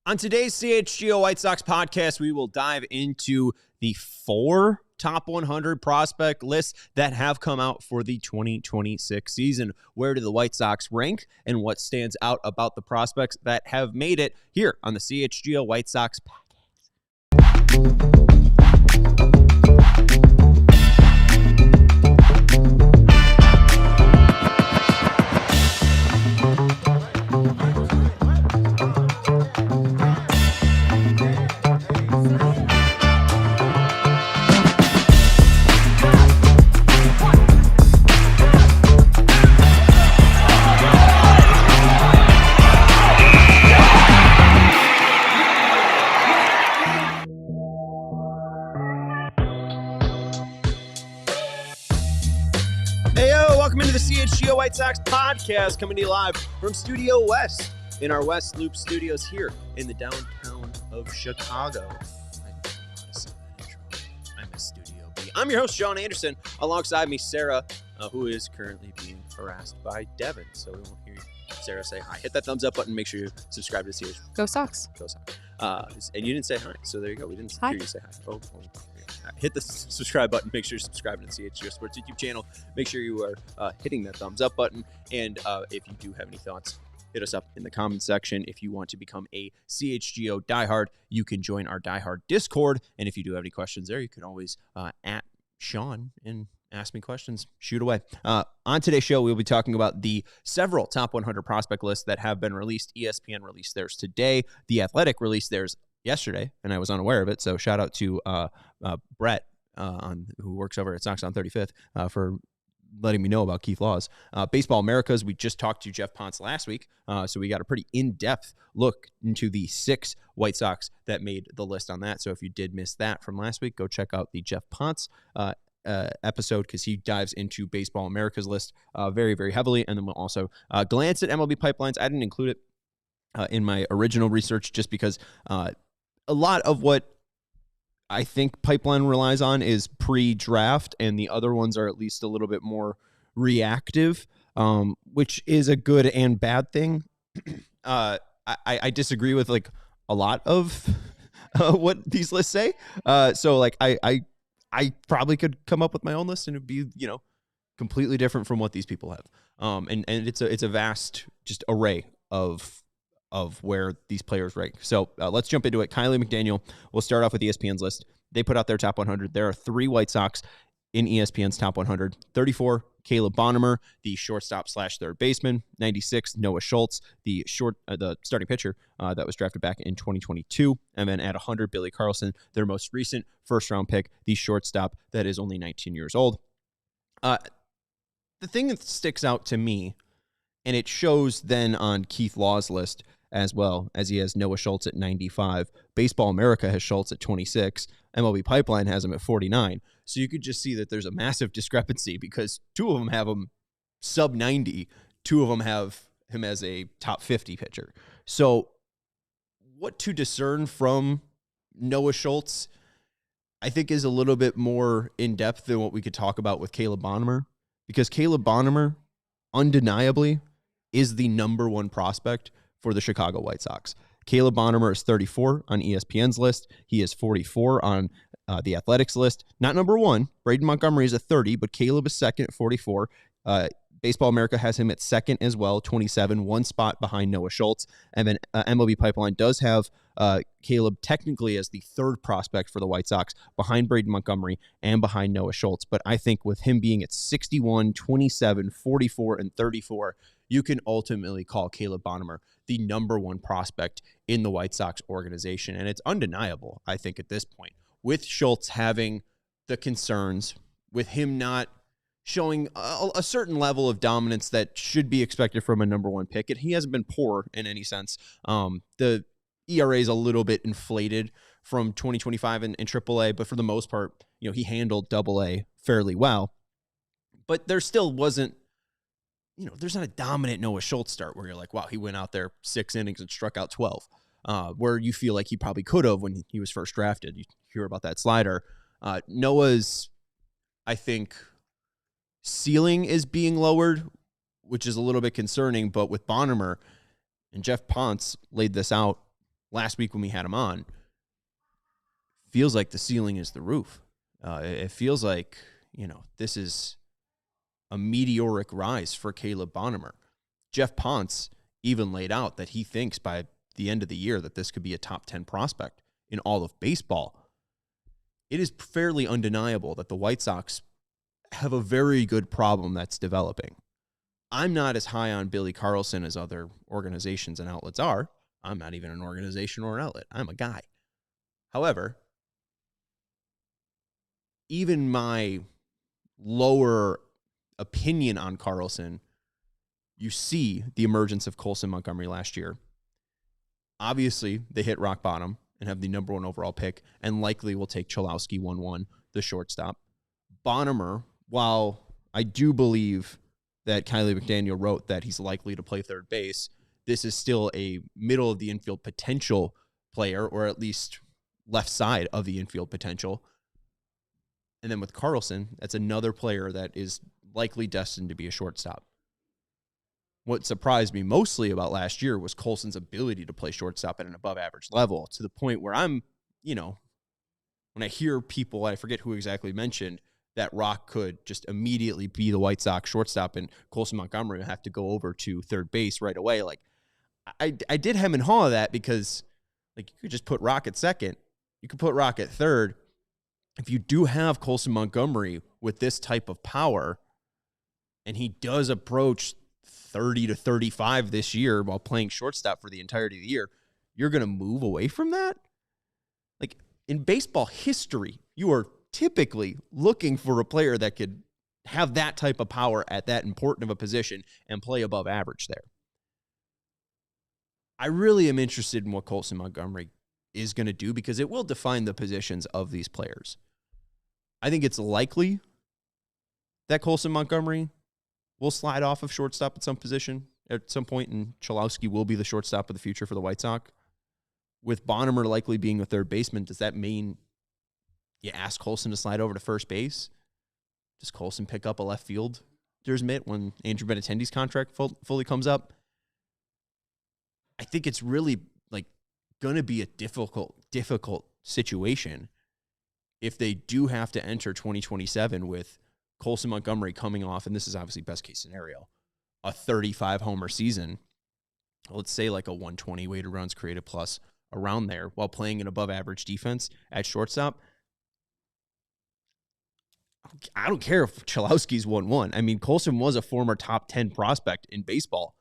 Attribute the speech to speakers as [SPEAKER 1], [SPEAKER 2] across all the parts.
[SPEAKER 1] On today's CHGO White Sox podcast, we will dive into the 4 top 100 prospect lists that have come out for the 2026 season. Where do the White Sox rank, and what stands out about the prospects that have made it here on the CHGO White Sox podcast? Welcome into the CHGO White Sox podcast, coming to you live from Studio West in our West Loop studios here in the downtown of Chicago. I'm a Studio B. I'm your host, Sean Anderson. Alongside me, Sarah, who is currently being harassed by Devin. So we won't hear Sarah say hi. Hit that thumbs up button. Make sure you subscribe to the CHGO.
[SPEAKER 2] Go Sox.
[SPEAKER 1] Go Sox. And you didn't say hi, so there you go. We didn't hear you say hi. Oh. Hit the subscribe button. Make sure you're subscribing to the CHGO Sports YouTube channel. Make sure you are hitting that thumbs up button. And if you do have any thoughts, hit us up in the comment section. If you want to become a CHGO diehard, you can join our diehard Discord. And if you do have any questions there, you can always at Sean and ask me questions. Shoot away. On today's show, we'll be talking about the several top 100 prospect lists that have been released. ESPN released theirs today. The Athletic released theirs yesterday, and I was unaware of it. So shout out to Brett, who works over at Sox on 35th, for letting me know about Keith Laws. Baseball Americas, we just talked to Jeff Ponce last week, so we got a pretty in-depth look into the 6 White Sox that made the list on that. So if you did miss that from last week, go check out the Jeff Ponce episode, because he dives into Baseball America's list very, very heavily. And then we'll also glance at MLB pipelines. I didn't include it in my original research just because a lot of what I think pipeline relies on is pre-draft, and the other ones are at least a little bit more reactive, which is a good and bad thing. I disagree with like a lot of what these lists say. So like I probably could come up with my own list and it'd be, completely different from what these people have. And it's a vast just array of where these players rank. So let's jump into it. Kylie McDaniel, we'll start off with ESPN's list. They put out their top 100. There are 3 White Sox in ESPN's top 100. 34, Caleb Bonemer, the shortstop / third baseman. 96, Noah Schultz, the starting pitcher that was drafted back in 2022. And then at 100, Billy Carlson, their most recent first-round pick, the shortstop that is only 19 years old. The thing that sticks out to me, and it shows then on Keith Law's list as well, as he has Noah Schultz at 95. Baseball America has Schultz at 26. MLB Pipeline has him at 49. So you could just see that there's a massive discrepancy, because 2 of them have him sub 90. 2 of them have him as a top 50 pitcher. So what to discern from Noah Schultz, I think, is a little bit more in depth than what we could talk about with Caleb Bonemer, because Caleb Bonemer undeniably is the number 1 prospect for the Chicago White Sox. Caleb Bonemer is 34 on ESPN's list. He is 44 on the Athletics list. Not number 1. Braden Montgomery is at 30, but Caleb is second at 44. Baseball America has him at second as well, 27, 1 spot behind Noah Schultz. And then MLB Pipeline does have Caleb technically as the 3rd prospect for the White Sox, behind Braden Montgomery and behind Noah Schultz. But I think with him being at 61, 27, 44, and 34, you can ultimately call Caleb Bonemer the number 1 prospect in the White Sox organization. And it's undeniable, I think, at this point, with Schultz having the concerns, with him not showing a certain level of dominance that should be expected from a number 1 pick. And he hasn't been poor in any sense. The ERA is a little bit inflated from 2025 in AAA, but for the most part, he handled AA fairly well. But there still wasn't, there's not a dominant Noah Schultz start where you're like, wow, he went out there 6 innings and struck out 12, where you feel like he probably could have when he was first drafted. You hear about that slider. Noah's, I think, ceiling is being lowered, which is a little bit concerning, but with Bonemer, and Jeff Ponce laid this out last week when we had him on, feels like the ceiling is the roof. It feels like, this is a meteoric rise for Caleb Bonemer. Jeff Ponce even laid out that he thinks by the end of the year that this could be a top 10 prospect in all of baseball. It is fairly undeniable that the White Sox have a very good problem that's developing. I'm not as high on Billy Carlson as other organizations and outlets are. I'm not even an organization or an outlet. I'm a guy. However, even my lower opinion on Carlson, you see the emergence of Colson Montgomery last year. Obviously, they hit rock bottom and have the number 1 overall pick and likely will take Cholowski 1-1, the shortstop. Bonemer, while I do believe that Kylie McDaniel wrote that he's likely to play third base, this is still a middle of the infield potential player, or at least left side of the infield potential. And then with Carlson, that's another player that is likely destined to be a shortstop. What surprised me mostly about last year was Colson's ability to play shortstop at an above average level, to the point where I'm, when I hear people, I forget who exactly mentioned, that Rock could just immediately be the White Sox shortstop and Colson Montgomery would have to go over to third base right away. Like, I did hem and haw of that because, like, you could just put Rock at second. You could put Rock at third. If you do have Colson Montgomery with this type of power, and he does approach 30 to 35 this year while playing shortstop for the entirety of the year, you're going to move away from that? Like, in baseball history, you are typically looking for a player that could have that type of power at that important of a position and play above average there. I really am interested in what Colson Montgomery is going to do because it will define the positions of these players. I think it's likely that Colson Montgomery will slide off of shortstop at some position at some point, and Cholowski will be the shortstop of the future for the White Sox. With Bonemer likely being a third baseman, does that mean you ask Colson to slide over to first base? Does Colson pick up a left fielder's mitt when Andrew Benintendi's contract fully comes up? I think it's really going to be a difficult situation if they do have to enter 2027 with Colson Montgomery coming off, and this is obviously best case scenario, a 35 homer season. Let's say like a 120 weighted runs created plus around there while playing an above average defense at shortstop. I don't care if Cholowski's 1-1. I mean, Colson was a former top 10 prospect in baseball.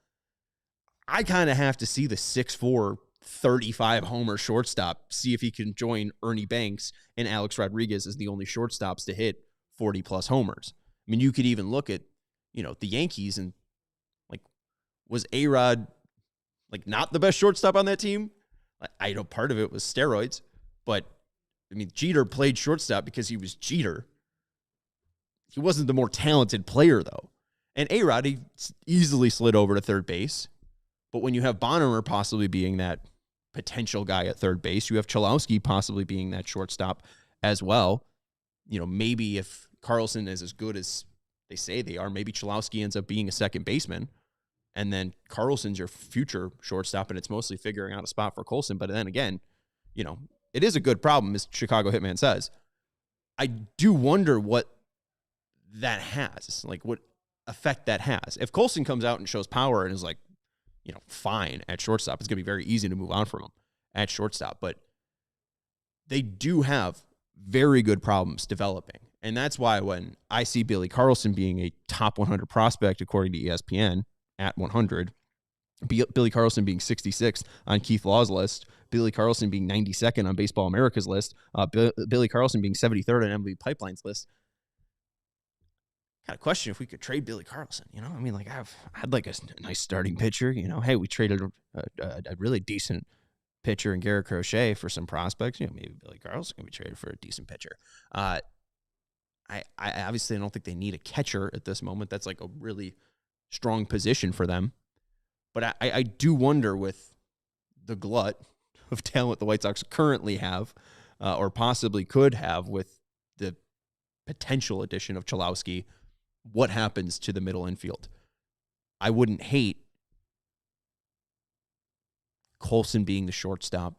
[SPEAKER 1] I kind of have to see the 6'4", 35 homer shortstop, see if he can join Ernie Banks and Alex Rodriguez as the only shortstops to hit 40 plus homers. I mean, you could even look at, the Yankees and was A-Rod not the best shortstop on that team? I know part of it was steroids, but I mean, Jeter played shortstop because he was Jeter. He wasn't the more talented player though. And A-Rod, he easily slid over to third base. But when you have Bonemer possibly being that potential guy at third base, you have Cholowski possibly being that shortstop as well. Maybe if Carlson is as good as they say they are, maybe Cholowski ends up being a second baseman, and then Carlson's your future shortstop, and it's mostly figuring out a spot for Colson. But then again, it is a good problem, as Chicago Hitman says. I do wonder what that has, what effect that has. If Colson comes out and shows power and is fine at shortstop, it's going to be very easy to move on from him at shortstop. But they do have very good problems developing. And that's why when I see Billy Carlson being a top 100 prospect, according to ESPN, at 100, Billy Carlson being 66th on Keith Law's list, Billy Carlson being 92nd on Baseball America's list, Billy Carlson being 73rd on MLB Pipeline's list, got a question if we could trade Billy Carlson. I mean, I've had a nice starting pitcher. Hey, we traded a really decent pitcher in Garrett Crochet for some prospects. Maybe Billy Carlson can be traded for a decent pitcher. I obviously don't think they need a catcher at this moment. That's a really strong position for them. But I do wonder, with the glut of talent the White Sox currently have, or possibly could have with the potential addition of Cholowski, what happens to the middle infield. I wouldn't hate Colson being the shortstop,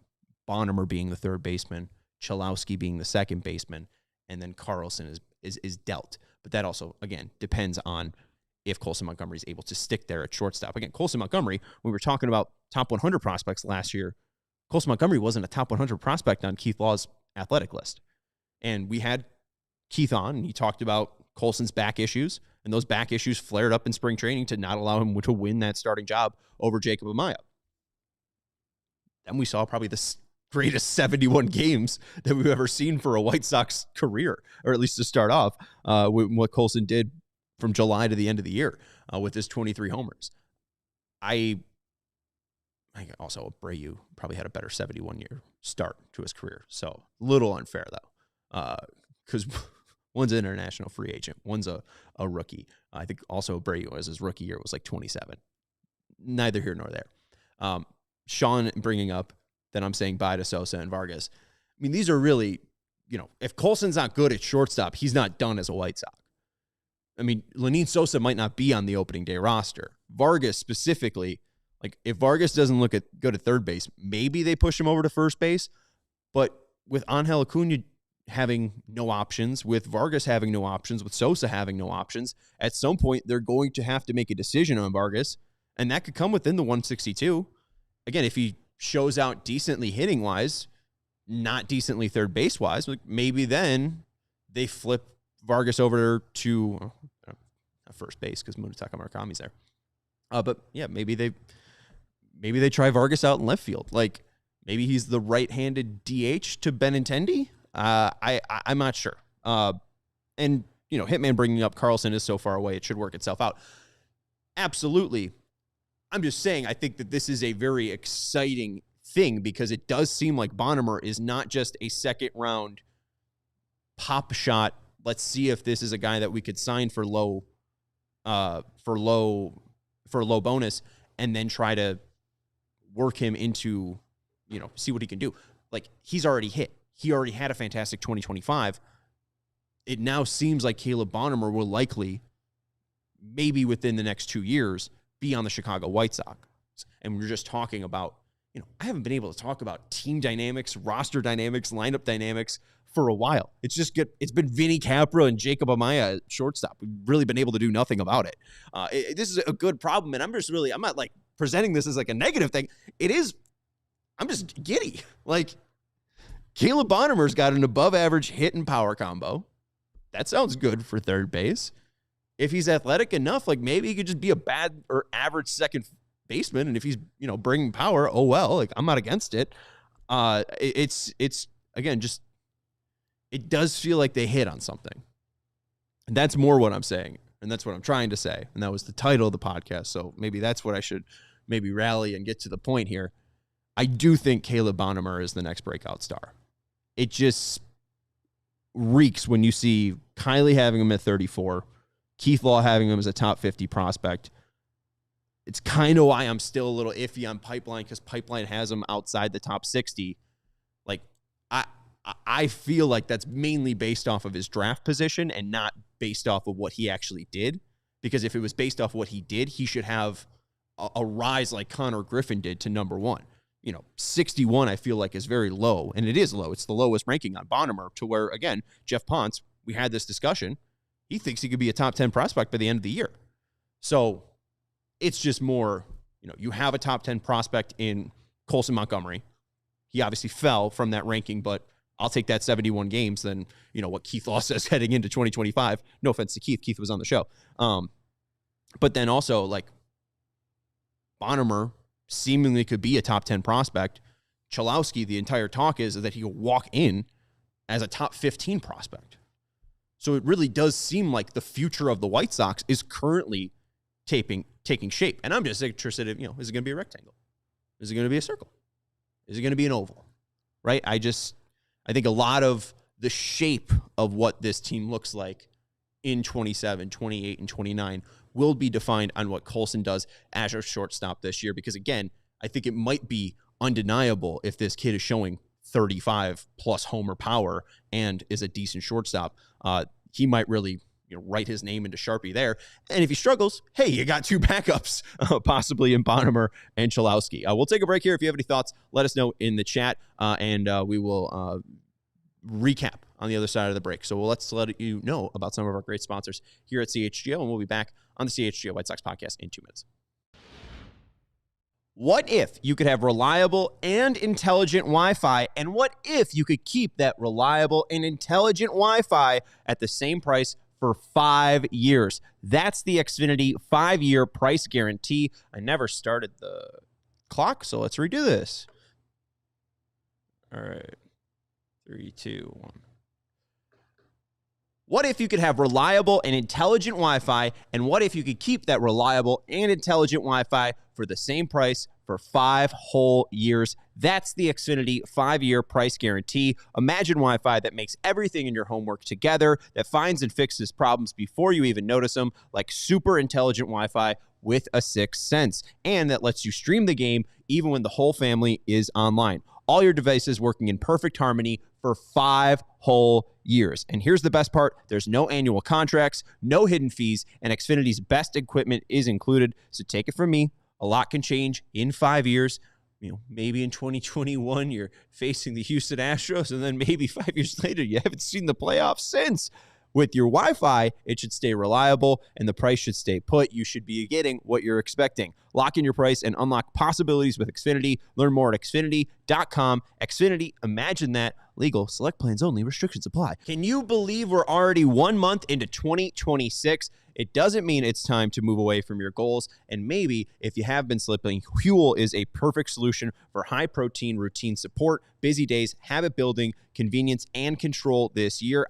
[SPEAKER 1] Bonemer being the third baseman, Chalowski being the second baseman, and then Carlson is dealt. But that also, again, depends on if Colson Montgomery is able to stick there at shortstop. Again, Colson Montgomery, when we were talking about top 100 prospects last year, Colson Montgomery wasn't a top 100 prospect on Keith Law's athletic list. And we had Keith on, and he talked about Colson's back issues, and those back issues flared up in spring training to not allow him to win that starting job over Jacob Amaya. Then we saw probably the greatest 71 games that we've ever seen for a White Sox career, or at least to start off, with what Colson did from July to the end of the year with his 23 homers. I also, Abreu probably had a better 71-year start to his career. So a little unfair, though, because one's an international free agent. One's a rookie. I think also Abreu, as his rookie year, was like 27. Neither here nor there. Sean bringing up that I'm saying bye to Sosa and Vargas. I mean, these are really, if Colson's not good at shortstop, he's not done as a White Sox. I mean, Lenyn Sosa might not be on the opening day roster. Vargas specifically, like if Vargas doesn't look good at third base, maybe they push him over to first base. But with Angel Acuna having no options, with Vargas having no options, with Sosa having no options, at some point they're going to have to make a decision on Vargas, and that could come within the 162. Again, if he shows out decently hitting-wise, not decently third base-wise, maybe then they flip Vargas over to first base because Munetaka Murakami's there. But yeah, maybe they try Vargas out in left field. Like maybe he's the right-handed DH to Benintendi. I'm not sure. And Hitman bringing up Carlson is so far away; it should work itself out. Absolutely. I'm just saying, I think that this is a very exciting thing because it does seem like Bonemer is not just a second-round pop shot. Let's see if this is a guy that we could sign for low bonus and then try to work him into, see what he can do. Like, he's already hit. He already had a fantastic 2025. It now seems like Caleb Bonemer will likely, maybe within the next 2 years, be on the Chicago White Sox. And we're just talking about, I haven't been able to talk about team dynamics, roster dynamics, lineup dynamics for a while. It's just good. It's been Vinny Capra and Jacob Amaya at shortstop. We've really been able to do nothing about it. This is a good problem. And I'm not like presenting this as like a negative thing. It is, I'm just giddy. Like Caleb Bonemer's got an above average hit and power combo. That sounds good for third base. If he's athletic enough, like maybe he could just be a bad or average second baseman. And if he's, bringing power, oh well, like I'm not against it. It's again, just, it does feel like they hit on something. And that's more what I'm saying. And that's what I'm trying to say. And that was the title of the podcast. So maybe that's what I should maybe rally and get to the point here. I do think Caleb Bonemer is the next breakout star. It just reeks when you see Kylie having him at 34, Keith Law having him as a top 50 prospect. It's kind of why I'm still a little iffy on Pipeline, because Pipeline has him outside the top 60. Like, I feel like that's mainly based off of his draft position and not based off of what he actually did. Because if it was based off what he did, he should have a rise like Connor Griffin did to number one. 61 I feel like is very low, and it is low. It's the lowest ranking on Bonemer, to where, again, Jeff Ponce, we had this discussion. He thinks he could be a top 10 prospect by the end of the year. So it's just more, you have a top 10 prospect in Colson Montgomery. He obviously fell from that ranking, but I'll take that 71 games than, what Keith Law says heading into 2025. No offense to Keith. Keith was on the show. But then also, like, Bonemer seemingly could be a top 10 prospect. Chalowski, the entire talk is that he will walk in as a top 15 prospect. So it really does seem like the future of the White Sox is currently taking shape. And I'm just interested in, is it going to be a rectangle? Is it going to be a circle? Is it going to be an oval? Right? I think a lot of the shape of what this team looks like in 27, 28, and 29 will be defined on what Colson does as a shortstop this year. Because, again, I think it might be undeniable if this kid is showing 35-plus homer power and is a decent shortstop. He might really write his name into Sharpie there. And if he struggles, hey, you got two backups, possibly in Bonemer and Chalowski. We'll take a break here. If you have any thoughts, let us know in the chat, and we will recap on the other side of the break. So let's let you know about some of our great sponsors here at CHGO, and we'll be back on the CHGO White Sox podcast in 2 minutes. What if you could have reliable and intelligent Wi-Fi, and what if you could keep that reliable and intelligent Wi-Fi at the same price for 5 years? That's the Xfinity 5-year price guarantee. I never started the clock, so let's redo this. All right. 3, 2, 1. What if you could have reliable and intelligent Wi-Fi, and what if you could keep that reliable and intelligent Wi-Fi for the same price for 5 whole years? That's the Xfinity 5-year price guarantee. Imagine Wi-Fi that makes everything in your home work together, that finds and fixes problems before you even notice them, like super intelligent Wi-Fi with a 6th sense, and that lets you stream the game even when the whole family is online. All your devices working in perfect harmony for 5 whole years. And here's the best part. There's no annual contracts, no hidden fees, and Xfinity's best equipment is included. So take it from me. A lot can change in 5 years. Maybe in 2021, you're facing the Houston Astros, and then maybe 5 years later, you haven't seen the playoffs since. With your Wi-Fi, it should stay reliable, and the price should stay put. You should be getting what you're expecting. Lock in your price and unlock possibilities with Xfinity. Learn more at Xfinity.com. Xfinity, imagine that. Legal, select plans only, restrictions apply. Can you believe we're already 1 month into 2026? It doesn't mean it's time to move away from your goals. And maybe if you have been slipping, Huel is a perfect solution for high-protein routine support, busy days, habit building, convenience, and control this year.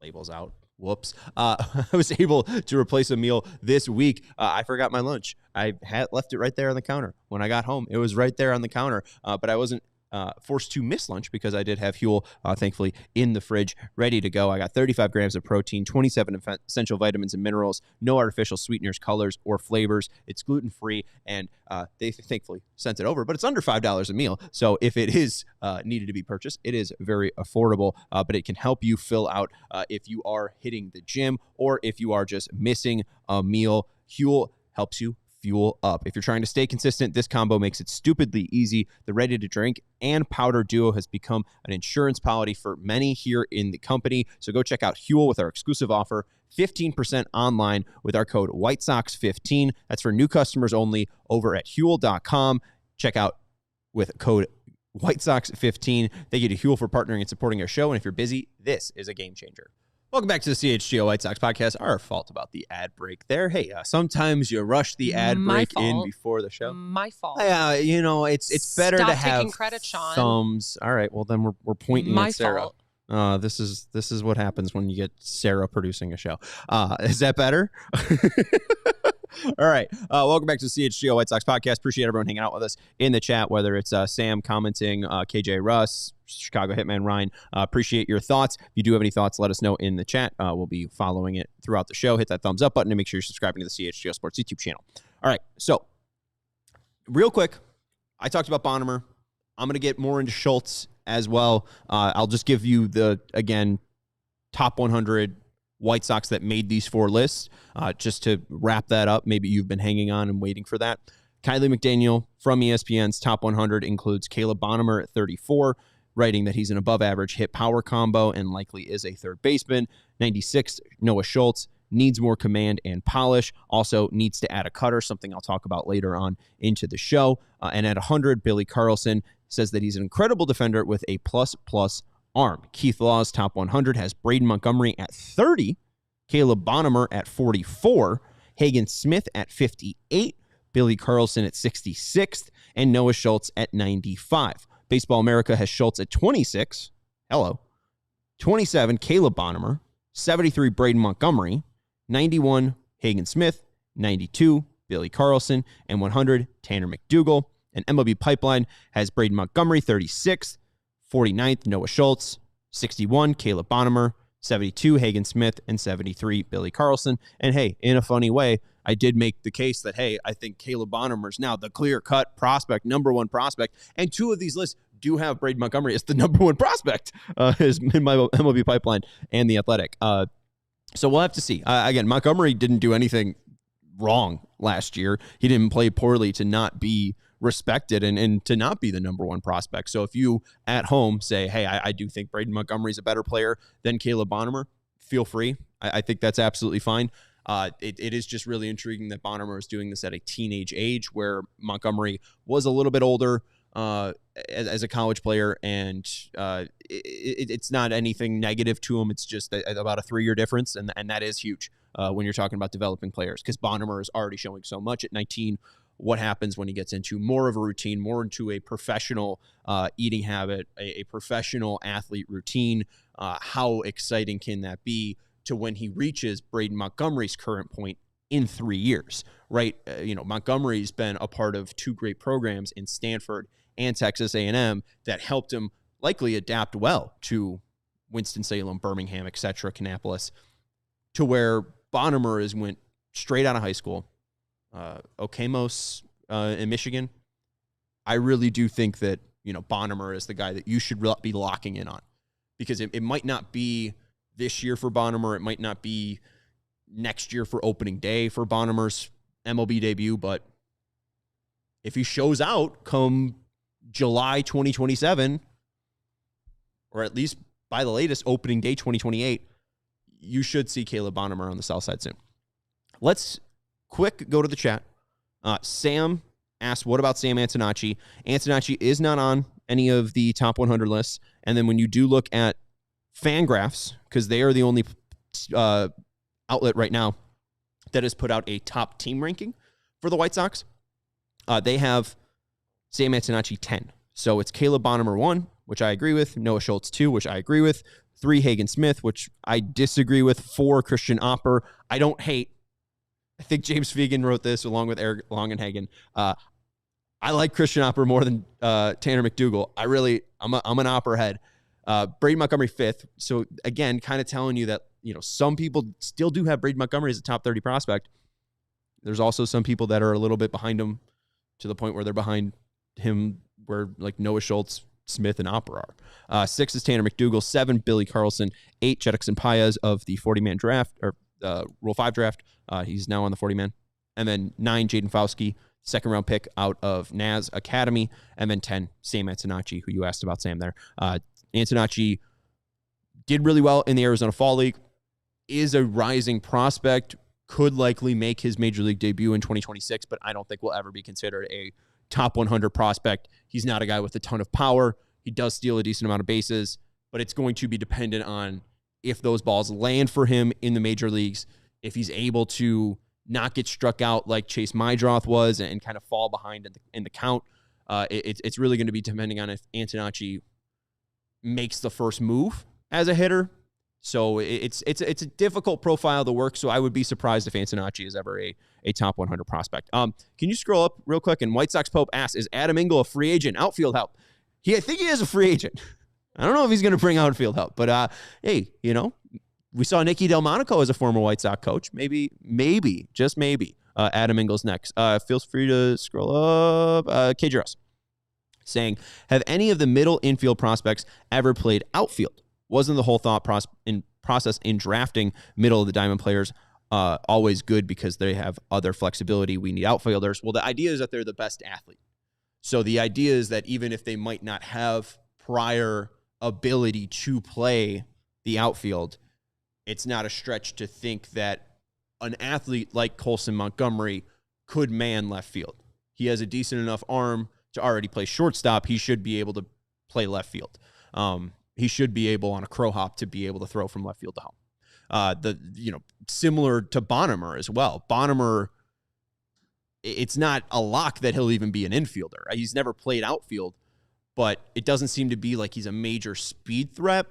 [SPEAKER 1] Labels out. Whoops. I was able to replace a meal this week. I forgot my lunch. I had left it right there on the counter. When I got home, it was right there on the counter, but I wasn't forced to miss lunch because I did have Huel, thankfully, in the fridge, ready to go. I got 35 grams of protein, 27 essential vitamins and minerals, no artificial sweeteners, colors, or flavors. It's gluten-free, and they thankfully sent it over, but it's under $5 a meal. So if it is needed to be purchased, it is very affordable, but it can help you fill out if you are hitting the gym or if you are just missing a meal. Huel helps you fuel up. If you're trying to stay consistent, this combo makes it stupidly easy. The ready-to-drink and powder duo has become an insurance policy for many here in the company. So go check out Huel with our exclusive offer, 15% online with our code WhiteSox15. That's for new customers only over at Huel.com. Check out with code WhiteSox15. Thank you to Huel for partnering and supporting our show. And if you're busy, this is a game changer. Welcome back to the CHGO White Sox Podcast. Our fault about the ad break there. Hey, sometimes you rush the ad break in before the show.
[SPEAKER 2] My fault.
[SPEAKER 1] It's better to have
[SPEAKER 2] taking credit, Sean.
[SPEAKER 1] Thumbs. All right, well then we're pointing at Sarah.
[SPEAKER 2] Fault.
[SPEAKER 1] This is what happens when you get Sarah producing a show. Is that better? All right. Welcome back to the CHGO White Sox Podcast. Appreciate everyone hanging out with us in the chat, whether it's Sam commenting, KJ Russ, Chicago Hitman Ryan. Appreciate your thoughts. If you do have any thoughts, let us know in the chat. We'll be following it throughout the show. Hit that thumbs up button and make sure you're subscribing to the CHGO Sports YouTube channel. All right. So, real quick, I talked about Bonemer. I'm going to get more into Schultz as well. I'll just give you the, again, top 100 White Sox that made these 4 lists, just to wrap that up. Maybe you've been hanging on and waiting for that. Kylie McDaniel from ESPN's top 100 includes Caleb Bonemer at 34, writing that he's an above-average hit-power combo and likely is a third baseman. 96, Noah Schultz, needs more command and polish, also needs to add a cutter, something I'll talk about later on into the show. And at 100, Billy Carlson says that he's an incredible defender with a plus arm. Keith Law's top 100 has Braden Montgomery at 30, Caleb Bonemer at 44, Hagen Smith at 58, Billy Carlson at 66th, and Noah Schultz at 95. Baseball America has Schultz at 26. Hello. 27, Caleb Bonemer. 73, Braden Montgomery. 91, Hagen Smith. 92, Billy Carlson. And 100, Tanner McDougal. And MLB Pipeline has Braden Montgomery, 36th. 49th, Noah Schultz. 61, Caleb Bonemer. 72, Hagen Smith. And 73, Billy Carlson. And hey, in a funny way, I did make the case that, hey, I think Caleb Bonemer is now the clear-cut prospect, number 1 prospect. And 2 of these lists do have Braden Montgomery as the number 1 prospect in my MLB Pipeline and The Athletic. So we'll have to see. Again, Montgomery didn't do anything wrong last year. He didn't play poorly to not be respected and to not be the number one prospect. So if you at home say, hey, I do think Braden Montgomery's a better player than Caleb Bonemer, feel free. I think that's absolutely fine. It is just really intriguing that Bonemer is doing this at a teenage age where Montgomery was a little bit older as a college player, and it's not anything negative to him. It's just about a 3-year difference, and that is huge when you're talking about developing players, because Bonemer is already showing so much at 19. What happens when he gets into more of a routine, more into a professional eating habit, a professional athlete routine? How exciting can that be to when he reaches Braden Montgomery's current point in 3 years, right? Montgomery's been a part of 2 great programs in Stanford and Texas A&M that helped him likely adapt well to Winston-Salem, Birmingham, etc., Kannapolis, to where Bonemer went straight out of high school, Okemos in Michigan. I really do think that, Bonemer is the guy that you should be locking in on, because it might not be this year for Bonemer. It might not be next year for opening day for Bonemer's MLB debut, but if he shows out come July 2027, or at least by the latest opening day 2028, you should see Caleb Bonemer on the south side soon. Let's quick go to the chat. Sam asked, what about Sam Antonacci? Antonacci is not on any of the top 100 lists. And then when you do look at Fangraphs, because they are the only outlet right now that has put out a top team ranking for the White Sox, they have Sam Antonacci 10. So it's Caleb Bonemer 1, which I agree with. Noah Schultz 2, which I agree with. 3, Hagen Smith, which I disagree with. 4, Christian Opper. I don't hate. I think James Fegan wrote this along with Eric Longenhagen. I like Christian Opper more than Tanner McDougal. I'm an Opper head. Braden Montgomery 5th. So again, kind of telling you that, some people still do have Braden Montgomery as a top 30 prospect. There's also some people that are a little bit behind him, to the point where they're behind him, where like Noah Schultz, Smith, and Opera are. 6 is Tanner McDougal. 7, Billy Carlson. 8, Jetixon Paez of the 40-man draft, or Rule 5 draft. He's now on the 40-man. And then 9, Jaden Fauske, second-round pick out of Naz Academy. And then 10, Sam Antonacci, who you asked about, Sam, there. Antonacci did really well in the Arizona Fall League, is a rising prospect, could likely make his major league debut in 2026, but I don't think will ever be considered a top 100 prospect. He's not a guy with a ton of power. He does steal a decent amount of bases, but it's going to be dependent on if those balls land for him in the major leagues, if he's able to not get struck out like Chase Mydroth was and kind of fall behind in the count. It's really going to be depending on if Antonacci makes the first move as a hitter. So it's a difficult profile to work. So I would be surprised if Antonacci is ever a top 100 prospect. Can you scroll up real quick? And White Sox Pope asks, is Adam Engel a free agent? Outfield help. I think he is a free agent. I don't know if he's going to bring outfield help, but hey, we saw Nicky Delmonico as a former White Sox coach. Maybe, just maybe. Adam Engel's next. Feel free to scroll up. KJ Ross saying, have any of the middle infield prospects ever played outfield? Wasn't the whole thought process in drafting middle of the diamond players always good because they have other flexibility? We need outfielders. Well, the idea is that they're the best athlete. So the idea is that even if they might not have prior ability to play the outfield, it's not a stretch to think that an athlete like Colson Montgomery could man left field. He has a decent enough arm to already play shortstop. He should be able to play left field. He should be able on a crow hop to be able to throw from left field to home. Similar to Bonemer as well. Bonemer, it's not a lock that he'll even be an infielder. He's never played outfield, but it doesn't seem to be like he's a major speed threat.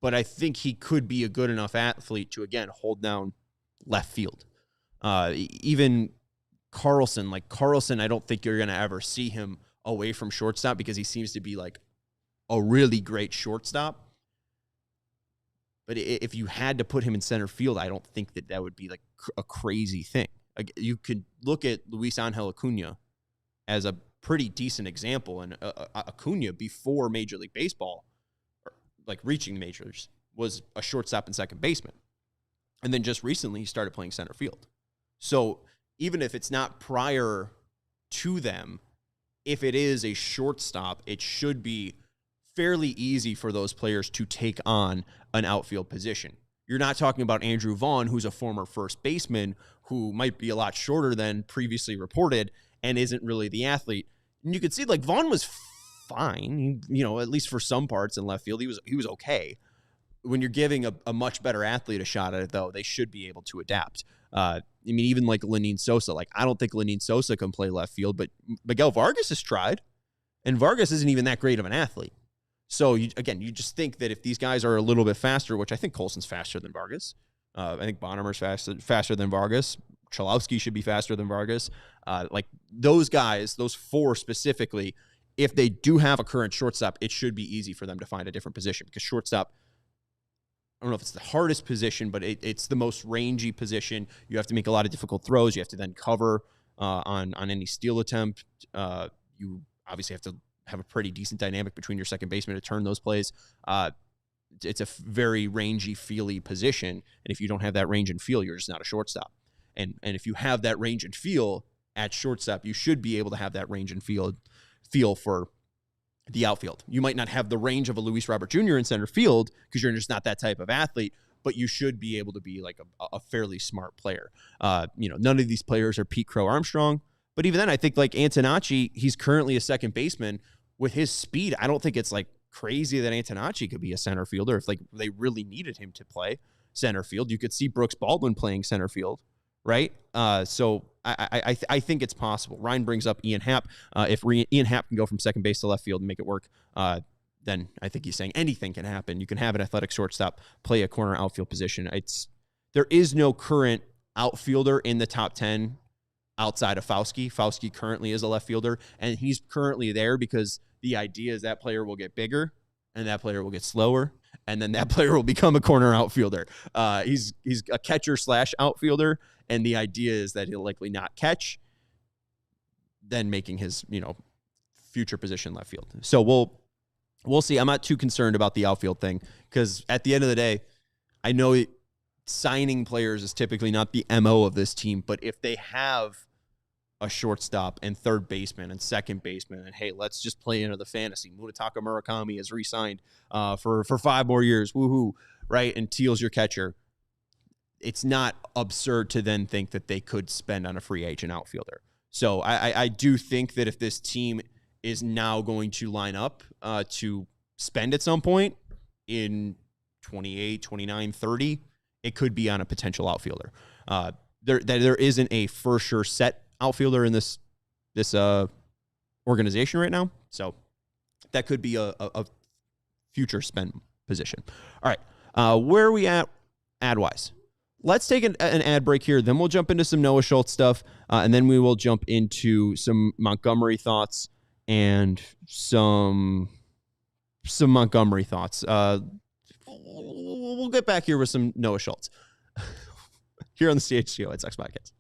[SPEAKER 1] But I think he could be a good enough athlete to, again, hold down left field. Even Carlson, I don't think you're going to ever see him away from shortstop because he seems to be like a really great shortstop. But if you had to put him in center field, I don't think that would be like a crazy thing. You could look at Luis Angel Acuna as a pretty decent example. And Acuna, before Major League Baseball, like reaching the majors, was a shortstop and second baseman. And then just recently, he started playing center field. So even if it's not prior to them, if it is a shortstop, it should be fairly easy for those players to take on an outfield position. You're not talking about Andrew Vaughn, who's a former first baseman, who might be a lot shorter than previously reported and isn't really the athlete. And you could see, like, Vaughn was fine, at least for some parts in left field. He was okay. When you're giving a much better athlete a shot at it, though, they should be able to adapt. Even like Lenyn Sosa. Like, I don't think Lenyn Sosa can play left field, but Miguel Vargas has tried, and Vargas isn't even that great of an athlete. So, you just think that if these guys are a little bit faster, which I think Colson's faster than Vargas. I think Bonemer's faster than Vargas. Cholowski should be faster than Vargas. Like, those guys, those four specifically, if they do have a current shortstop, it should be easy for them to find a different position, because shortstop, I don't know if it's the hardest position, but it's the most rangy position. You have to make a lot of difficult throws. You have to then cover on any steal attempt. You obviously have to have a pretty decent dynamic between your second baseman to turn those plays. It's a very rangy, feely position, and if you don't have that range and feel, you're just not a shortstop. And if you have that range and feel at shortstop, you should be able to have that range and feel for the outfield. You might not have the range of a Luis Robert Jr. in center field because you're just not that type of athlete, but you should be able to be like a fairly smart player. None of these players are Pete Crow Armstrong, but even then, I think like Antonacci, he's currently a second baseman. With his speed, I don't think it's like crazy that Antonacci could be a center fielder if like they really needed him to play center field. You could see Brooks Baldwin playing center field, right? So I think it's possible. Ryan brings up Ian Happ. If Ian Happ can go from second base to left field and make it work, then I think he's saying anything can happen. You can have an athletic shortstop play a corner outfield position. There is no current outfielder in the top 10 outside of Fauske. Fauske currently is a left fielder, and he's currently there because the idea is that player will get bigger and that player will get slower, and then that player will become a corner outfielder. He's a catcher / outfielder, and the idea is that he'll likely not catch, then making his future position left field. So we'll see. I'm not too concerned about the outfield thing because at the end of the day, I know signing players is typically not the MO of this team, but if they have a shortstop and third baseman and second baseman, and hey, let's just play into the fantasy. Munetaka Murakami is re-signed for 5 more years. Woohoo, right? And Teal's your catcher. It's not absurd to then think that they could spend on a free agent outfielder. So I do think that if this team is now going to line up to spend at some point in 28, 29, 30, it could be on a potential outfielder. There isn't a for sure set outfielder in this organization right now, so that could be a future spend position. All right, where are we at ad-wise? Let's take an ad break here, then we'll jump into some Noah Schultz stuff, and then we will jump into some Montgomery thoughts and some Montgomery thoughts. We'll get back here with some Noah Schultz here on the CHGO White Sox Podcast.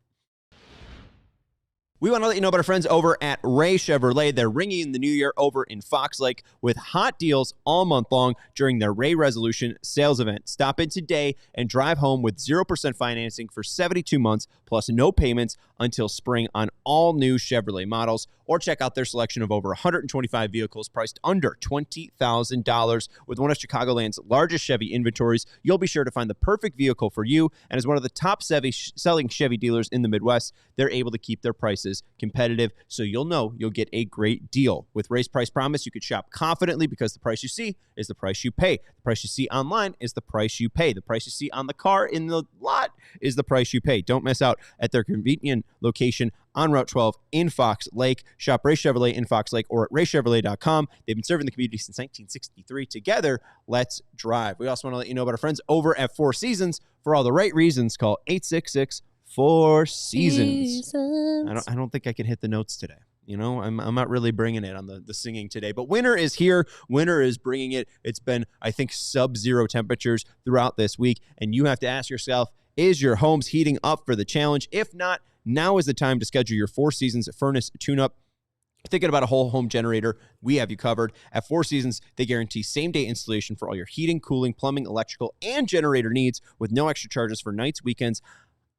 [SPEAKER 1] We want to let you know about our friends over at Ray Chevrolet. They're ringing in the new year over in Fox Lake with hot deals all month long during their Ray Resolution sales event. Stop in today and drive home with 0% financing for 72 months plus no payments until spring on all new Chevrolet models, or check out their selection of over 125 vehicles priced under $20,000. With one of Chicagoland's largest Chevy inventories, you'll be sure to find the perfect vehicle for you. And as one of the top selling Chevy dealers in the Midwest, they're able to keep their prices competitive, so you'll know you'll get a great deal. With Ray's Price Promise, you can shop confidently because the price you see is the price you pay. The price you see online is the price you pay. The price you see on the car in the lot is the price you pay. Don't miss out at their convenient location on Route 12 in Fox Lake. Shop Ray Chevrolet in Fox Lake or at raychevrolet.com. They've been serving the community since 1963. Together, let's drive. We also want to let you know about our friends over at Four Seasons. For all the right reasons, call 866-4-SEASONS. I don't think I can hit the notes today. I'm not really bringing it on the singing today. But winter is here. Winter is bringing it. It's been, I think, sub-zero temperatures throughout this week. And you have to ask yourself, is your home's heating up for the challenge? If not, now is the time to schedule your Four Seasons furnace tune-up Thinking about a whole home generator, we have you covered. At Four Seasons, they guarantee same-day installation for all your heating, cooling, plumbing, electrical, and generator needs with no extra charges for nights, weekends,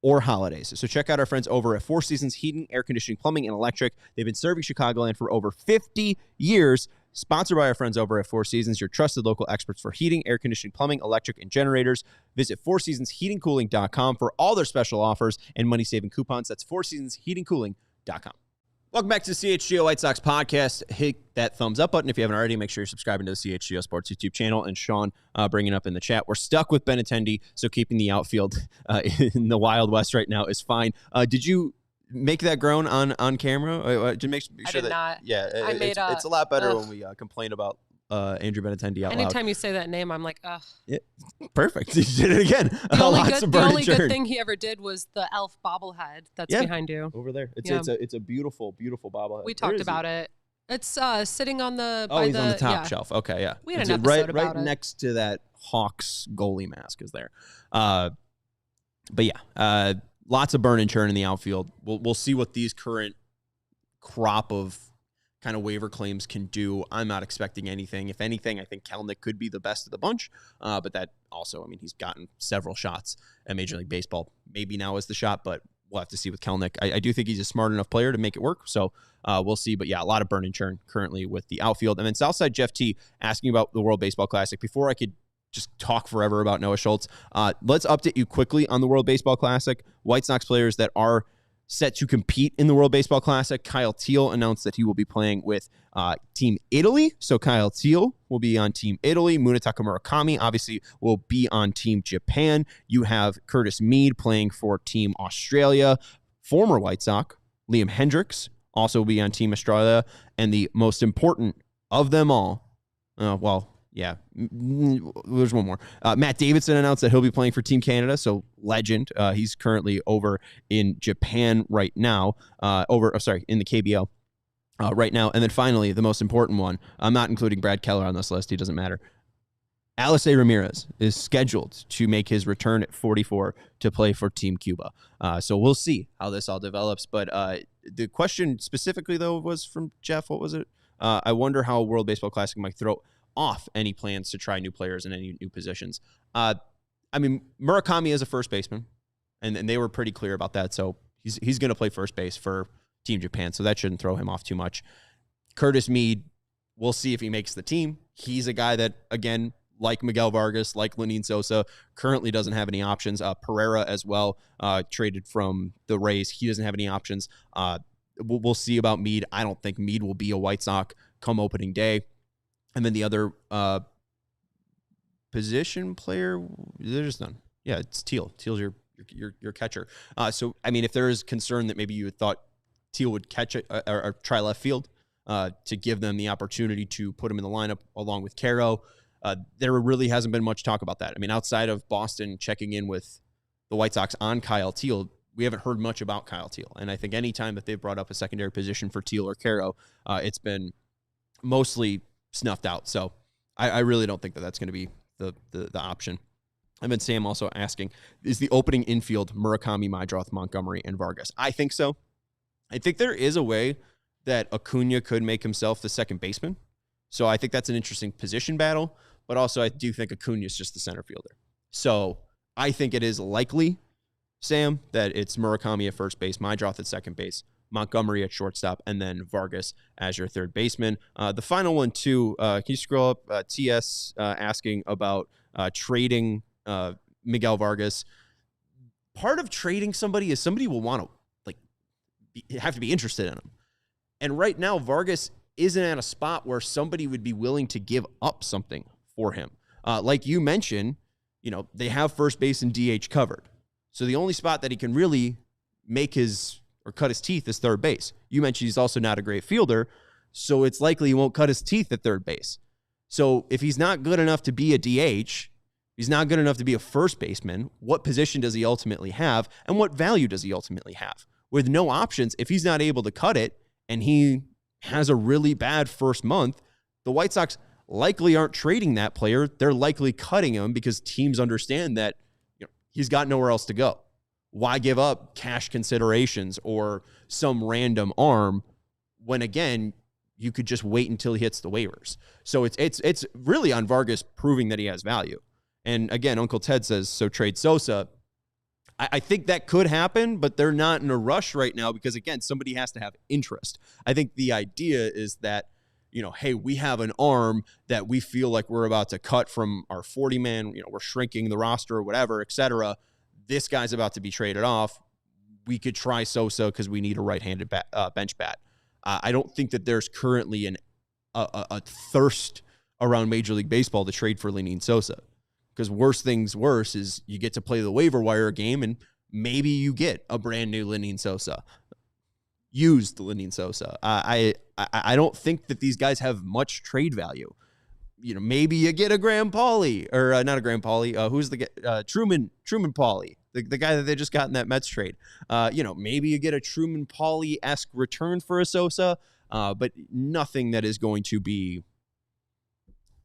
[SPEAKER 1] or holidays. So check out our friends over at Four Seasons Heating, Air Conditioning, Plumbing, and Electric. They've been serving Chicagoland for over 50 years. Sponsored by our friends over at Four Seasons, your trusted local experts for heating, air conditioning, plumbing, electric, and generators. Visit fourseasonsheatingcooling.com for all their special offers and money-saving coupons. That's fourseasonsheatingcooling.com. Welcome back to the CHGO White Sox Podcast. Hit that thumbs up button if you haven't already. Make sure you're subscribing to the CHGO Sports YouTube channel. And Sean bringing up in the chat, we're stuck with Benintendi, so keeping the outfield in the Wild West right now is fine. Did you make that groan on camera? To make sure
[SPEAKER 2] I did
[SPEAKER 1] that,
[SPEAKER 2] not.
[SPEAKER 1] Yeah, it's a lot better when we complain about Andrew Benintendi out
[SPEAKER 2] Anytime
[SPEAKER 1] loud.
[SPEAKER 2] you say that name, I'm like, ugh.
[SPEAKER 1] Yeah, perfect. You did it again.
[SPEAKER 2] The only good thing he ever did was the elf bobblehead that's behind you.
[SPEAKER 1] Over there. It's a beautiful, beautiful bobblehead.
[SPEAKER 2] We talked about it. It's sitting on the
[SPEAKER 1] he's on the top shelf. Okay, yeah.
[SPEAKER 2] We had an episode about
[SPEAKER 1] right next to that Hawks goalie mask is there. But yeah, lots of burn and churn in the outfield. We'll see what these current crop of kind of waiver claims can do. I'm not expecting anything. If anything, I think Kelenic could be the best of the bunch. But that also, I mean, he's gotten several shots at Major League Baseball. Maybe now is the shot, but we'll have to see with Kelenic. I do think he's a smart enough player to make it work. So we'll see. But yeah, a lot of burn and churn currently with the outfield. And then Southside Jeff T asking about the World Baseball Classic. Before I could just talk forever about Noah Schultz, let's update you quickly on the World Baseball Classic. White Sox players that are set to compete in the World Baseball Classic. Kyle Teal announced that he will be playing with Team Italy. So Kyle Teal will be on Team Italy. Munetaka Murakami obviously will be on Team Japan. You have Curtis Mead playing for Team Australia. Former White Sox, Liam Hendricks, also will be on Team Australia. And the most important of them all, there's one more. Matt Davidson announced that he'll be playing for Team Canada, so legend. He's currently over in Japan right now, in the KBL right now. And then finally, the most important one, I'm not including Brad Keller on this list. He doesn't matter. Alcide Ramirez is scheduled to make his return at 44 to play for Team Cuba. So we'll see how this all develops. But the question specifically, though, was from Jeff. What was it? I wonder how World Baseball Classic might throw off any plans to try new players in any new positions. I mean, Murakami is a first baseman, and they were pretty clear about that. So he's going to play first base for Team Japan, so that shouldn't throw him off too much. Curtis Mead, we'll see if he makes the team. He's a guy that, again, like Miguel Vargas, like Lenyn Sosa, currently doesn't have any options. Pereira as well, traded from the Rays. He doesn't have any options. We'll see about Mead. I don't think Mead will be a White Sox come opening day. And then the other position player, there's just none. Yeah, it's Teal. Teal's your catcher. So, I mean, if there is concern that maybe you thought Teal would catch it or try left field to give them the opportunity to put him in the lineup along with Caro, there really hasn't been much talk about that. I mean, outside of Boston checking in with the White Sox on Kyle Teal, we haven't heard much about Kyle Teal. And I think any time that they've brought up a secondary position for Teal or Caro, it's been mostly snuffed out. So I really don't think that that's going to be the option. And then Sam also asking, is the opening infield Murakami, Maidroth, Montgomery, and Vargas? I think so. I think there is a way that Acuna could make himself the second baseman. So I think that's an interesting position battle. But also I do think Acuna is just the center fielder. So I think it is likely, Sam, that it's Murakami at first base, Maidroth at second base, Montgomery at shortstop, and then Vargas as your third baseman. The final one, too, can you scroll up? TS asking about trading Miguel Vargas. Part of trading somebody is somebody will want to have to be interested in him. And right now, Vargas isn't at a spot where somebody would be willing to give up something for him. Like you mentioned, they have first base and DH covered. So the only spot that he can really make cut his teeth is third base. You mentioned he's also not a great fielder, so it's likely he won't cut his teeth at third base. So if he's not good enough to be a DH, he's not good enough to be a first baseman, what position does he ultimately have, and what value does he ultimately have? With no options, if he's not able to cut it, and he has a really bad first month, the White Sox likely aren't trading that player. They're likely cutting him because teams understand that he's got nowhere else to go. Why give up cash considerations or some random arm when again, you could just wait until he hits the waivers. So it's really on Vargas proving that he has value. And again, Uncle Ted says, so trade Sosa. I think that could happen, but they're not in a rush right now because, again, somebody has to have interest. I think the idea is that, hey, we have an arm that we feel like we're about to cut from our 40-man, we're shrinking the roster or whatever, et cetera. This guy's about to be traded off. We could try Sosa because we need a right-handed bench bat. I don't think that there's currently a thirst around Major League Baseball to trade for Lenyn Sosa. Because worse is you get to play the waiver wire game and maybe you get a brand new Lenyn Sosa. Used Lenyn Sosa. I don't think that these guys have much trade value. Maybe you get a Graham Pauley, or not a Graham Pauley. Who's the Truman Pauley, the guy that they just got in that Mets trade. Maybe you get a Truman Pauley-esque return for a Sosa, but nothing that is going to be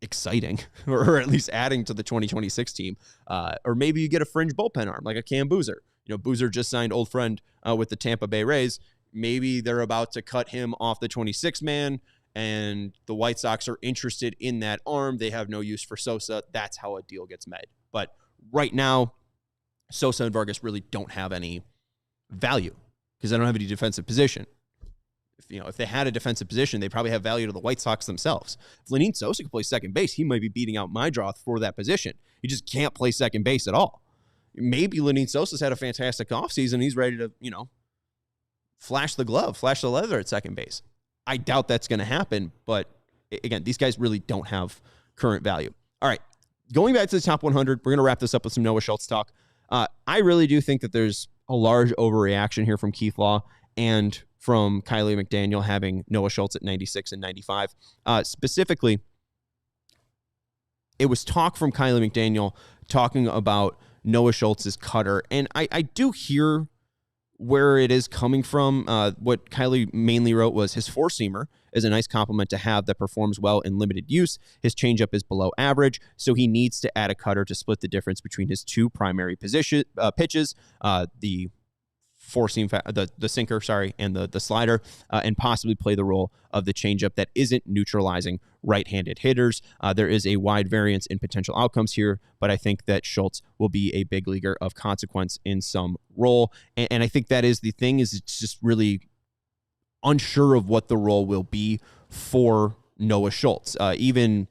[SPEAKER 1] exciting or at least adding to the 2026 team. Or maybe you get a fringe bullpen arm like a Cam Boozer. Boozer just signed old friend with the Tampa Bay Rays. Maybe they're about to cut him off the 26-man and the White Sox are interested in that arm. They have no use for Sosa. That's how a deal gets made. But right now, Sosa and Vargas really don't have any value because they don't have any defensive position. If they had a defensive position, they probably have value to the White Sox themselves. If Lenyn Sosa could play second base, he might be beating out Mydroth for that position. He just can't play second base at all. Maybe Lenyn Sosa's had a fantastic offseason. He's ready to, flash the glove, flash the leather at second base. I doubt that's going to happen, but again, these guys really don't have current value. All right, going back to the top 100, we're going to wrap this up with some Noah Schultz talk. I really do think that there's a large overreaction here from Keith Law and from Kiley McDaniel having Noah Schultz at 96 and 95. Specifically, it was talk from Kiley McDaniel talking about Noah Schultz's cutter, and I do hear where it is coming from. What Kiley mainly wrote was his four-seamer is a nice compliment to have that performs well in limited use. His changeup is below average, so he needs to add a cutter to split the difference between his two primary pitches, the four-seam, the sinker, and the slider, and possibly play the role of the changeup that isn't neutralizing right-handed hitters. There is a wide variance in potential outcomes here, but I think that Schultz will be a big leaguer of consequence in some role. And I think that is the thing, is it's just really unsure of what the role will be for Noah Schultz. Even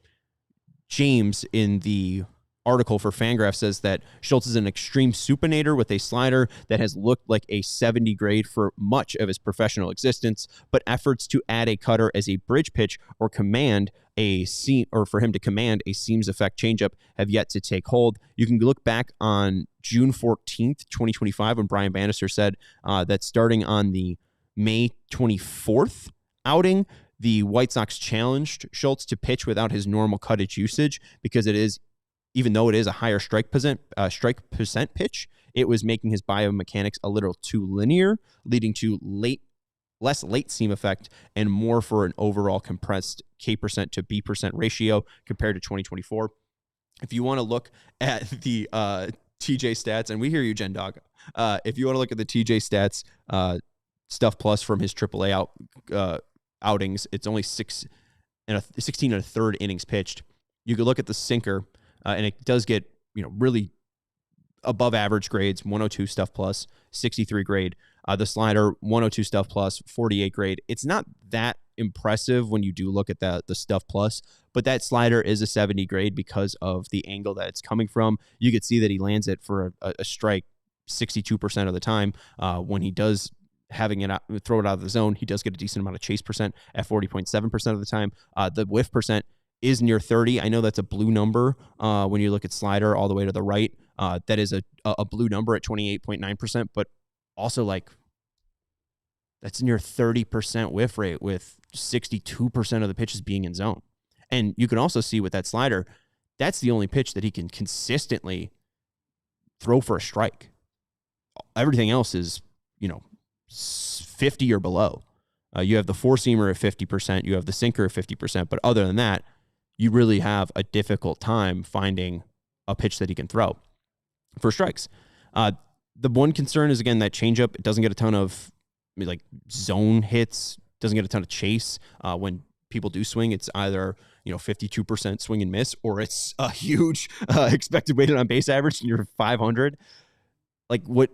[SPEAKER 1] James in the article for Fangraph says that Schultz is an extreme supinator with a slider that has looked like a 70 grade for much of his professional existence, but efforts to add a cutter as a bridge pitch or command a seam, or for him to command a seams effect changeup, have yet to take hold. You can look back on June 14th, 2025, when Brian Bannister said that starting on the May 24th outing, the White Sox challenged Schultz to pitch without his normal cuttage usage because it is, even though it is a higher strike percent pitch, it was making his biomechanics a little too linear, leading to less late seam effect and more for an overall compressed K percent to B percent ratio compared to 2024. If you want to look at the TJ stats, and we hear you, Jen Dog. If you want to look at the TJ stats, stuff plus from his AAA outings, it's only 16 and a third innings pitched. You could look at the sinker. And it does get, really above average grades, 102 stuff plus, 63 grade. The slider, 102 stuff plus, 48 grade. It's not that impressive when you do look at the stuff plus, but that slider is a 70 grade because of the angle that it's coming from. You could see that he lands it for a strike 62% of the time. When he does throw it out of the zone, he does get a decent amount of chase percent at 40.7% of the time. The whiff percent is near 30. I know that's a blue number when you look at slider all the way to the right. That is a blue number at 28.9%, but also that's near 30% whiff rate with 62% of the pitches being in zone. And you can also see with that slider, that's the only pitch that he can consistently throw for a strike. Everything else is, 50 or below. You have the four-seamer at 50%, you have the sinker at 50%, but other than that, you really have a difficult time finding a pitch that he can throw for strikes. The one concern is, again, that changeup. It doesn't get a ton of zone hits doesn't get a ton of chase. When people do swing, it's either 52% swing and miss, or it's a huge expected weighted on base average and you're 500. Like, what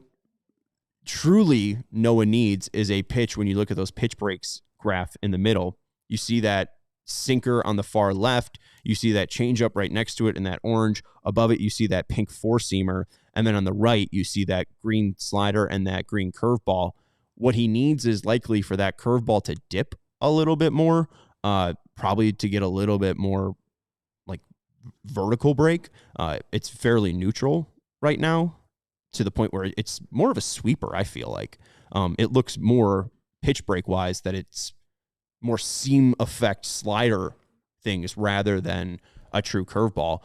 [SPEAKER 1] truly Noah needs is a pitch. When you look at those pitch breaks graph in the middle, you see that sinker on the far left, you see that changeup right next to it in that orange. Above it, you see that pink four-seamer, and then on the right, you see that green slider and that green curveball. What he needs is likely for that curveball to dip a little bit more, probably to get a little bit more like vertical break. It's fairly neutral right now, to the point where it's more of a sweeper, I feel like. It looks more pitch break wise that it's more seam effect slider things rather than a true curveball.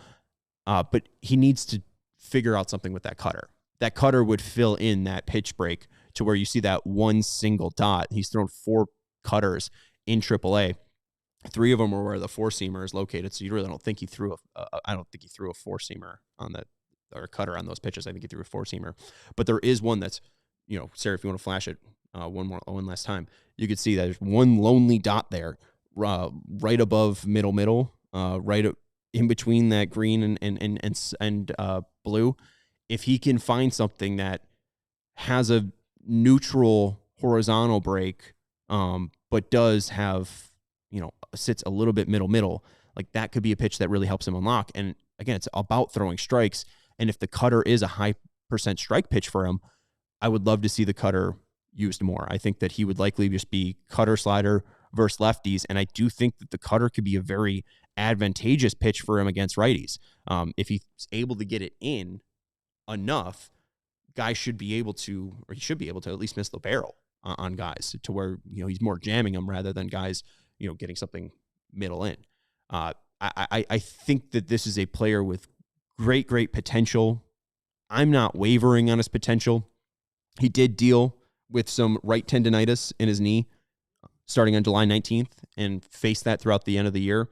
[SPEAKER 1] But he needs to figure out something with that cutter. That cutter would fill in that pitch break to where you see that one single dot. He's thrown 4 cutters in AAA. 3 of them are where the four-seamer is located, so you really don't think he threw I don't think he threw a four-seamer on that, or a cutter on those pitches. I think he threw a four-seamer. But there is one that's, Sarah, if you want to flash it one last time, you could see that there's one lonely dot there, right above middle, right in between that green and blue. If he can find something that has a neutral horizontal break, but does have, sits a little bit middle, like that could be a pitch that really helps him unlock. And again, it's about throwing strikes. And if the cutter is a high % strike pitch for him, I would love to see the cutter used more. I think that he would likely just be cutter slider versus lefties. And I do think that the cutter could be a very advantageous pitch for him against righties. If he's able to get it in enough, guys should be able to, or he should be able to at least miss the barrel on guys, to where, he's more jamming them rather than guys, getting something middle in. I think that this is a player with great potential. I'm not wavering on his potential. He did deal with some right tendonitis in his knee starting on July 19th and faced that throughout the end of the year.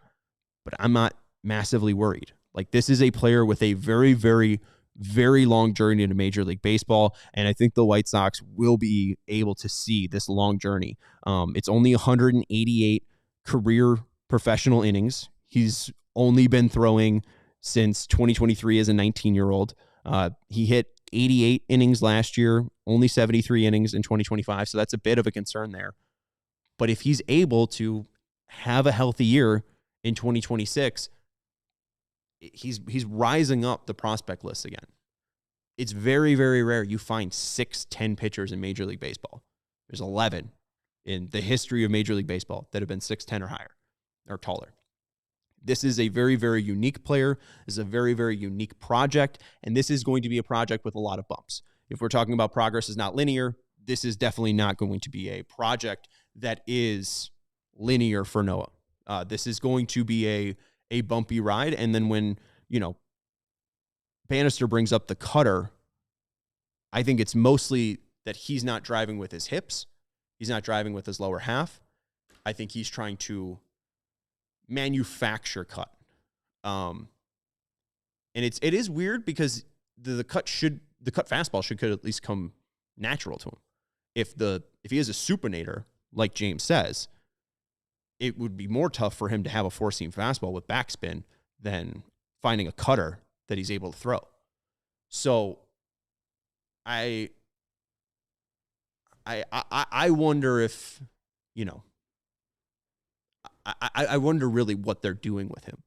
[SPEAKER 1] But I'm not massively worried. Like, this is a player with a very, very, very long journey into Major League Baseball, and I think the White Sox will be able to see this long journey. It's only 188 career professional innings. He's only been throwing since 2023 as a 19-year-old. He hit 88 innings last year, only 73 innings in 2025, so that's a bit of a concern there. But if he's able to have a healthy year in 2026, he's rising up the prospect list again. It's very, very rare you find 6'10" pitchers in Major League Baseball. There's 11 in the history of Major League Baseball that have been 6'10" or higher or taller. This is a very, very unique player. This is a very, very unique project, and this is going to be a project with a lot of bumps. If we're talking about progress is not linear, this is definitely not going to be a project that is linear for Noah. This is going to be a bumpy ride, and then when, Bannister brings up the cutter, I think it's mostly that he's not driving with his hips. He's not driving with his lower half. I think he's trying to manufacture cut. And it is weird because the cut fastball could at least come natural to him. If he is a supinator, like James says, it would be more tough for him to have a four-seam fastball with backspin than finding a cutter that he's able to throw. So I wonder if, I wonder really what they're doing with him,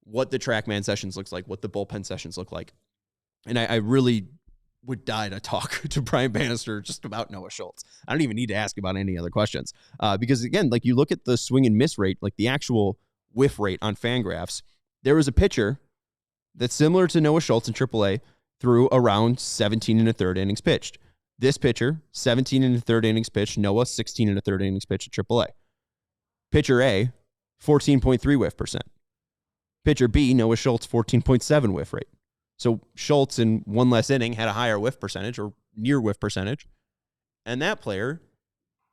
[SPEAKER 1] what the TrackMan sessions looks like, what the bullpen sessions look like. And I really would die to talk to Brian Bannister just about Noah Schultz. I don't even need to ask about any other questions. Because again, like, you look at the swing and miss rate, like the actual whiff rate on Fangraphs, there was a pitcher that's similar to Noah Schultz in AAA through around 17 1/3 innings pitched. This pitcher, 17 1/3 innings pitched. Noah, 16 1/3 innings pitched at AAA. Pitcher A, 14.3 whiff percent. Pitcher B, Noah Schultz, 14.7 whiff rate. So Schultz in one less inning had a higher whiff percentage, or near whiff percentage. And that player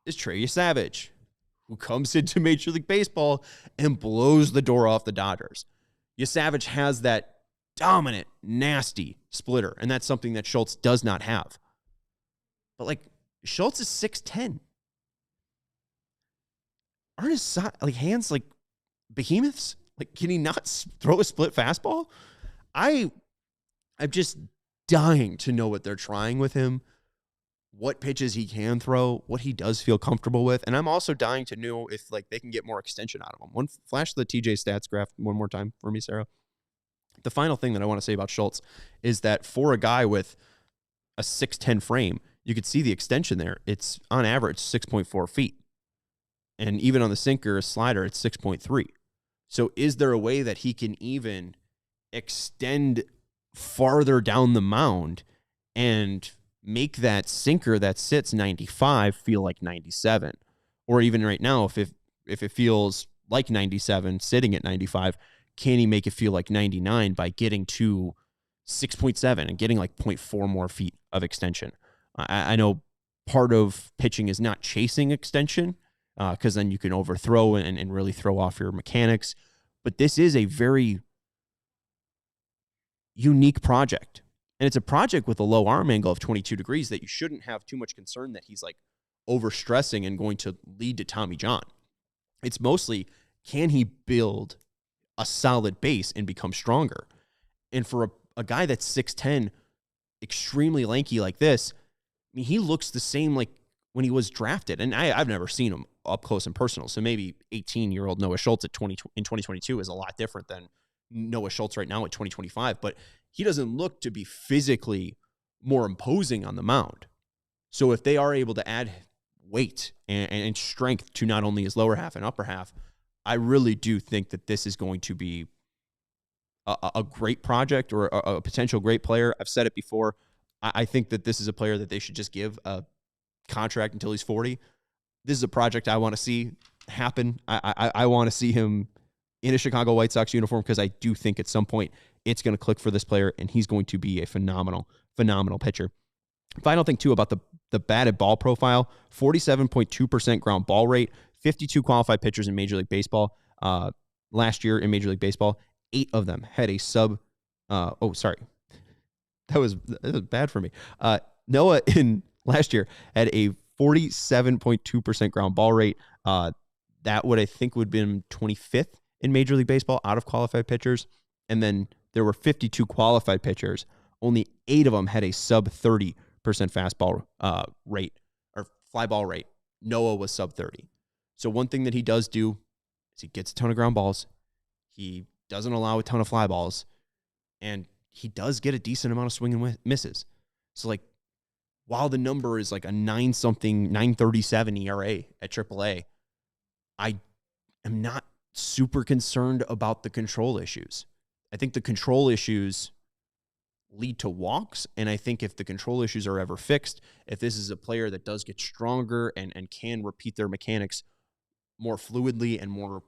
[SPEAKER 1] is Trey Savage, who comes into Major League Baseball and blows the door off the Dodgers. Savage has that dominant, nasty splitter, and that's something that Schultz does not have. But, like, Schultz is 6'10".
[SPEAKER 3] aren't his hands like behemoths? Like, can he not throw a split fastball? I'm just dying to know what they're trying with him, what pitches he can throw, what he does feel comfortable with. And I'm also dying to know if they can get more extension out of him. One flash the TJ stats graph one more time for me, Sarah. The final thing that I want to say about Schultz is that for a guy with a 6'10 frame, you could see the extension there. It's on average 6.4 feet. And even on the sinker, slider, it's 6.3. So is there a way that he can even extend farther down the mound and make that sinker that sits 95 feel like 97? Or even right now, if it feels like 97 sitting at 95, can he make it feel like 99 by getting to 6.7 and getting 0.4 more feet of extension? I know part of pitching is not chasing extension because then you can overthrow and really throw off your mechanics. But this is a very unique project. And it's a project with a low arm angle of 22 degrees that you shouldn't have too much concern that he's overstressing and going to lead to Tommy John. It's mostly, can he build a solid base and become stronger? And for a guy that's 6'10", extremely lanky like this, I mean, he looks the same like when he was drafted. And I've never seen him up close and personal. So maybe 18-year-old Noah Schultz in 2022 is a lot different than Noah Schultz right now at 2025. But he doesn't look to be physically more imposing on the mound. So if they are able to add weight and strength to not only his lower half and upper half, I really do think that this is going to be a great project or a potential great player. I've said it before. I think that this is a player that they should just give a contract until he's 40. This is a project I want to see happen. I want to see him in a Chicago White Sox uniform because I do think at some point it's going to click for this player and he's going to be a phenomenal pitcher. Final thing, too, about the batted ball profile, 47.2% ground ball rate, 52 qualified pitchers in Major League Baseball. Last year in Major League Baseball, 8 of them had a sub. That was bad for me. Noah in last year had a 47.2% ground ball rate. That would, I think, would have been 25th in Major League Baseball out of qualified pitchers. And then there were 52 qualified pitchers. Only 8 of them had a sub 30% fastball rate or fly ball rate. Noah was sub 30. So one thing that he does do is he gets a ton of ground balls. He doesn't allow a ton of fly balls. And he does get a decent amount of swing and misses. So while the number is a 937 ERA at AAA, I am not super concerned about the control issues. I think the control issues lead to walks, and I think if the control issues are ever fixed, if this is a player that does get stronger and can repeat their mechanics more fluidly and more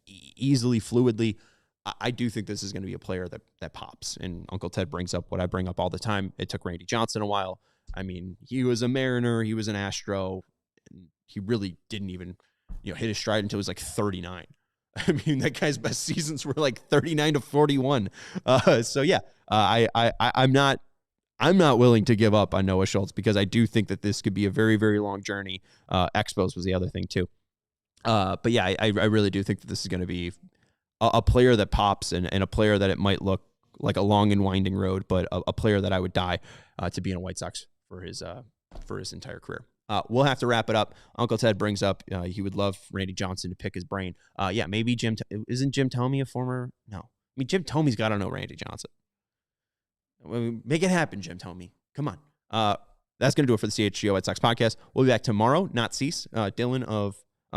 [SPEAKER 3] easily fluidly, I do think this is going to be a player that pops. And Uncle Ted brings up what I bring up all the time. It took Randy Johnson a while. I mean, he was a Mariner, he was an Astro, and he really didn't even hit his stride until he was 39. I mean, that guy's best seasons were 39 to 41. So yeah, I'm not willing to give up on Noah Schultz because I do think that this could be a very, very long journey. Expos was the other thing too. But yeah, I really do think that this is going to be a player that pops and a player that it might look like a long and winding road, but a player that I would die to be in a White Sox for his entire career. We'll have to wrap it up. Uncle Ted brings up he would love Randy Johnson to pick his brain. Yeah, maybe isn't Jim Thome a former? No. I mean, Jim Thome's got to know Randy Johnson. Make it happen, Jim Thome. Come on. That's going to do it for the CHGO White Sox podcast. We'll be back tomorrow, not cease. Dylan of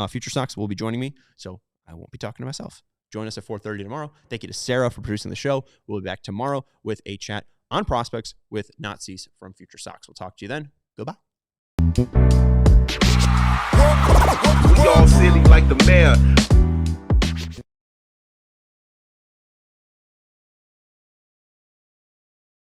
[SPEAKER 3] Future Sox will be joining me, so I won't be talking to myself. Join us at 4:30 tomorrow. Thank you to Sarah for producing the show. We'll be back tomorrow with a chat on prospects with Not Cease from Future Sox. We'll talk to you then. Goodbye.
[SPEAKER 4] We all silly like the mayor.